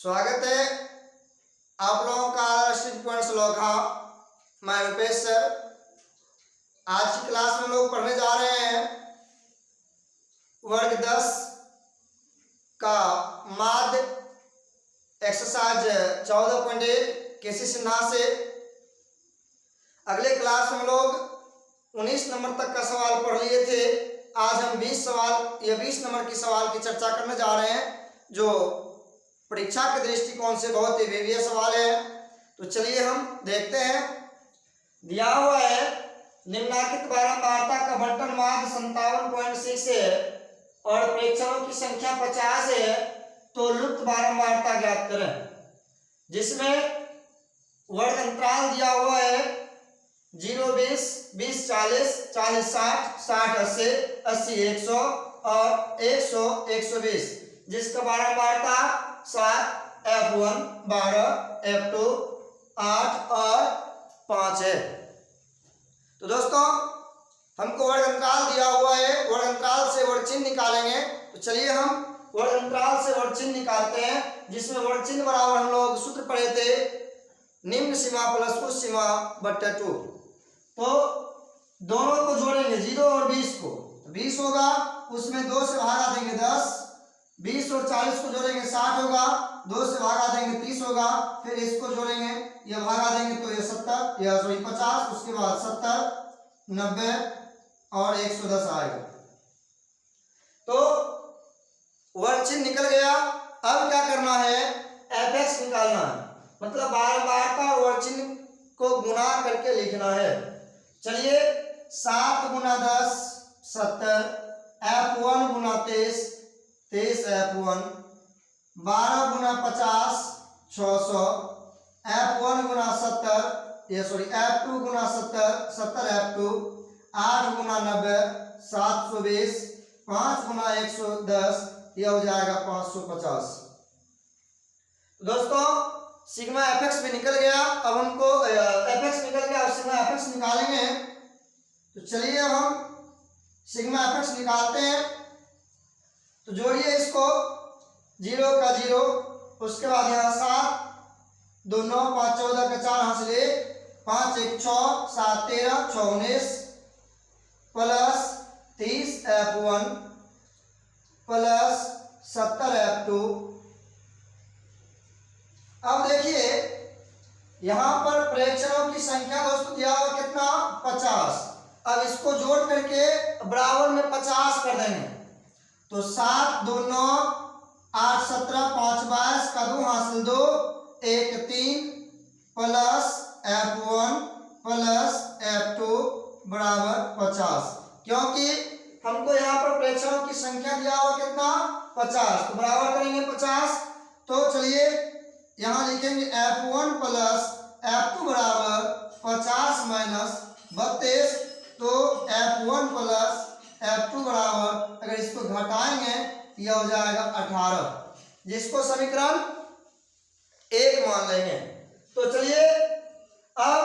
स्वागत है आप लोगों का स्ट्रीट पॉइंट श्लोका। मैं रुपेश सर। आज की क्लास में लोग पढ़ने जा रहे हैं वर्ग 10 का माध्य एक्सरसाइज 14.1 केसी सिन्हा से। अगले क्लास में लोग 19 नंबर तक का सवाल पढ़ लिए थे। आज हम 20 नंबर की सवाल की चर्चा करने जा रहे हैं जो परीक्षा के दृष्टिकोण से बहुत ही विविध सवाल है। तो चलिए हम देखते हैं। दिया हुआ है निम्नलिखित बारंबारता का बंटन माध्य 57.6 है और प्रेक्षणों की संख्या 50 है, तो लुप्त बारंबारता ज्ञात करें। जिसमें वर्ग अंतराल दिया हुआ है 0-20, 20-40, 40-60, 60-80, 80-100 और 100-120, जिसका बारंबारता 7, F1 12, F2 8 और 5 है। तो दोस्तों हमको वर्ग अंतराल दिया हुआ है, वर्ग अंतराल से वर्ग चिन्ह निकालेंगे। तो चलिए हम वर्ग अंतराल से वर्ग चिन्ह निकालते हैं, जिसमें वर्ग चिन्ह बराबर हम लोग सूत्र पढ़े थे निम्न सीमा प्लस उच्च सीमा बट्टे 2। तो दोनों को जोड़ेंगे 0 और 20 को, 20 होगा, उसमें 2 से भागा देंगे 10, 20 और 40 को जोड़ेंगे 60 होगा, 2 से भागा देंगे 30 होगा, फिर इसको जोड़ेंगे ये भागा देंगे तो ये 70 या 50, उसके बाद 70, 90 और 110 आएगा। तो वर्ग चिन्ह निकल गया। अब क्या करना है, एफ निकालना है, मतलब बारंबारता और वर्ग चिन्ह को गुणा करके लिखना है। चलिए 7 गुना 10 70, F1 गुना 23 23 F1, 12 गुना 50 600, F1 गुना 70 F2 गुना 70 F2, 8 गुना 90 720, 5 गुना 110, यह हो जाएगा 550। दोस्तों सिग्मा एफ भी निकल गया। अब हमको एफ निकल गया, अब सिग्मा एफ निकालेंगे। तो चलिए अब हम सिग्मा एफ निकालते हैं। तो जोड़िए इसको 0 का 0, उसके बाद यहाँ 7 2 9 5 14 का 4 यहाँ से 5 1 6 7 13 6 19 प्लस 30 F1 प्लस 70 F2। अब देखिए यहाँ पर प्रेक्षणों की संख्या दोस्तों दिया हुआ कितना 50। अब इसको जोड़ करके बराबर में 50 कर देंगे। तो 7 2 9 8 17 5 22 का 2 हासिल 2 1 3 प्लस F1 प्लस F2 बराबर 50, क्योंकि हमको यहाँ पर प्रेक्षणों की संख्या दिया हुआ कितना 50, तो बराबर करेंगे 50। तो चलिए यहाँ लिखेंगे F1 प्लस F2 बराबर 50 माइनस 32, तो F1 प्लस F2 बराबर, अगर इसको घटाएंगे यह हो जाएगा 18, जिसको समीकरण 1 मान लेंगे। तो चलिए अब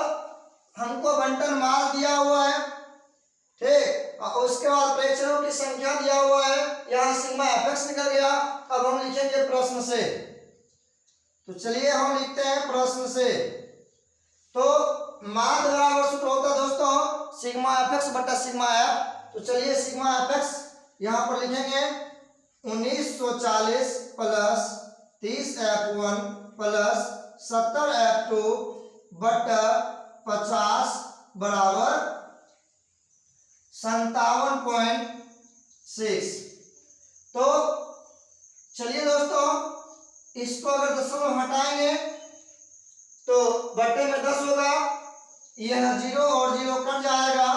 हमको बंटन माध्य दिया हुआ है, ठीक, और उसके बाद प्रेक्षणों की संख्या दिया हुआ है, यहाँ सिग्मा एफ निकल गया। अब हम लिखेंगे प्रश्न से। तो चलिए हम लिखते हैं प्रश्न से। तो माध्य बराबर सूत्र होता है दोस्तों सिग्मा एफ बटा सिग्मा एफ। तो चलिए सिग्मा एफ यहाँ पर लिखेंगे 1940 प्लस 30 F1 प्लस 70 F2 बटा 50 बराबर 57.6। तो चलिए दोस्तों इसको अगर दशमलव हटाएंगे तो बटे में 10 होगा, यह 0 और 0 कट जाएगा।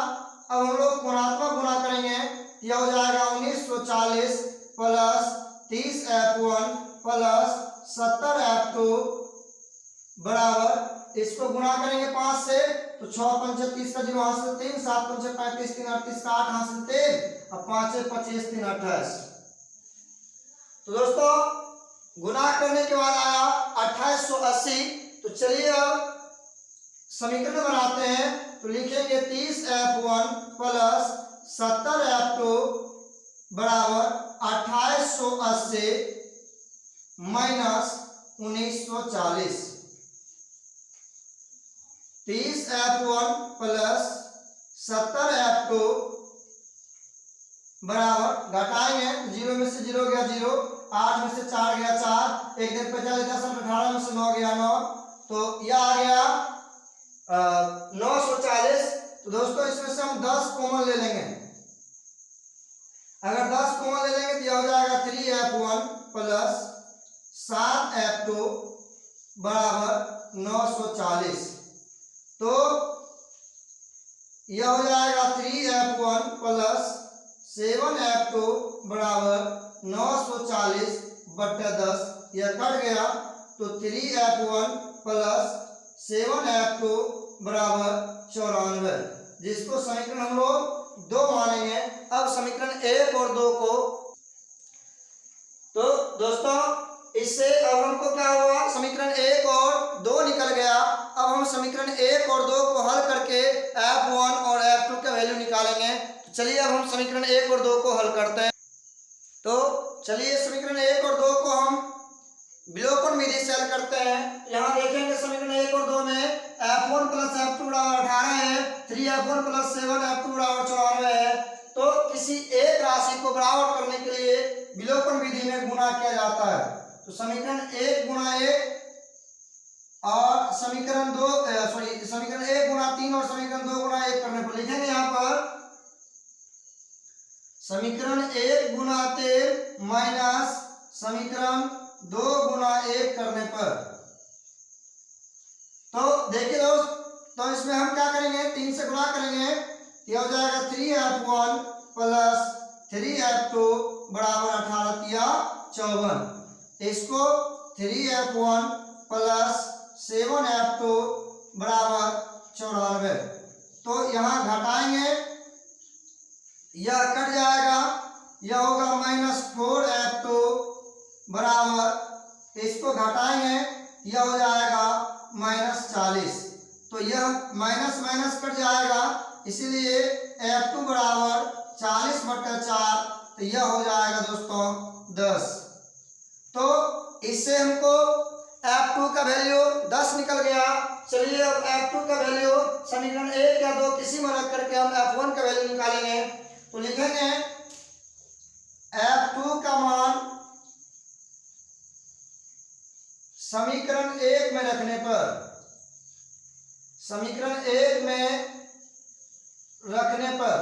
अब हम लोग गुणात्मक गुणा करेंगे, यह हो जाएगा 1940 प्लस 30 F1 प्लस 70 F2 बराबर, इसको गुणा करेंगे 5 से, तो 6 5 30 का 0 हासिल 3, 7 5 35 3 38 का 8 हासिल 3, अब 5 25 3 28। तो दोस्तों गुणा करने के बाद आया 2880। तो चलिए अब समीकरण बनाते हैं। तो लिखेंगे 30 F1 प्लस 70 F2 बराबर 2880 माइनस 1940 30F1 प्लस 70F2 बराबर, घटाएंगे 0 में से 0 गया 0, 8 में से 4 गया 4, एक दिन 50 10 18 में से 9 गया 9, तो यह आ गया 940। तो दोस्तों इसमें से हम 10 कॉमन ले लेंगे। अगर 10 कॉमन ले लेंगे तो यह हो जाएगा 3F1 प्लस 7F2 बराबर 940। तो यह हो जाएगा 3F1 प्लस 7F2 बराबर 940 बट्टा 10, यह कट गया तो 3F1 प्लस 7F2 बराबर 94, जिसको समीकरण हम लोग 2 मानेंगे। अब समीकरण 1 और 2 को, तो दोस्तों इससे अब हमको क्या हुआ, समीकरण 1 और 2 निकल गया। अब हम समीकरण 1 और 2 को हल करके F1 और F2 का वैल्यू निकालेंगे। तो चलिए अब हम समीकरण 1 और 2 को हल करते हैं। तो चलिए समीकरण 1 और 2 को हम विलोपन विधि से हल करते हैं। यहाँ देखेंगे समीकरण 1 और 2 में F1 प्लस F2 बराबर 18 है, 3F1 प्लस 7F2 बराबर 94 है। तो किसी एक राशि को बराबर करने के लिए विलोपन विधि में गुणा किया जाता है। तो समीकरण 1 गुणा 1 और समीकरण 1 गुणा 3 और समीकरण 2 गुणा 1 करने पर लिखेंगे यहाँ पर समीकरण 1 गुणा 3 माइनस समीकरण 2 गुणा 1 करने पर। तो देखिए दोस्त, तो इसमें हम क्या करेंगे, 3 से गुणा करेंगे, यह हो जाएगा 3F1 प्लस 3F2 बराबर 18 या 54। इसको 3F1 प्लस 7F2 बराबर 94। तो यहाँ घटाएंगे, यह कट जाएगा, यह होगा -4F2 बराबर, इसको घटाएंगे, यह हो जाएगा -40। तो यह माइनस माइनस कट जाएगा, इसीलिए F2 बराबर 40 बट्टा 4, तो यह हो जाएगा दोस्तों 10। तो इससे हमको F2 का वैल्यू 10 निकल गया। चलिए अब F2 का वैल्यू समीकरण 1 या 2 किसी में रख करके हम F1 का वैल्यू निकालेंगे। तो लिखेंगे F2 का मान समीकरण 1 में रखने पर, समीकरण 1 में रखने पर,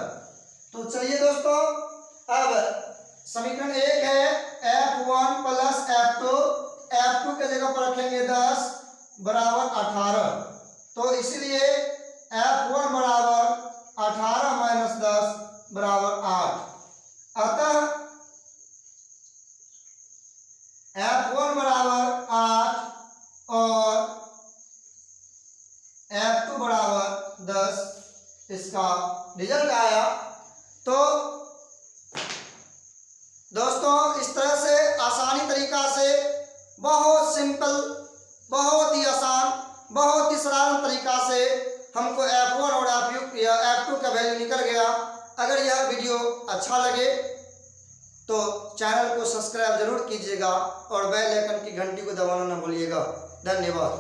तो चलिए दोस्तों अब समीकरण 1 है F1 प्लस F2, F2 के जगह पर रखेंगे 10 बराबर 18। तो इसलिए F1 बराबर 18 माइनस 10 बराबर 8। अतः F1 बराबर 8 और F2 बराबर 10, इसका रिजल्ट आया। तो दोस्तों इस तरह से आसानी तरीका से, बहुत सिंपल, बहुत ही आसान, बहुत ही सरल तरीका से हमको F1 और F2 का वैल्यू निकल गया। अगर यह वीडियो अच्छा लगे तो चैनल को सब्सक्राइब जरूर कीजिएगा और बेल आइकन की घंटी को दबाना न भूलिएगा। धन्यवाद।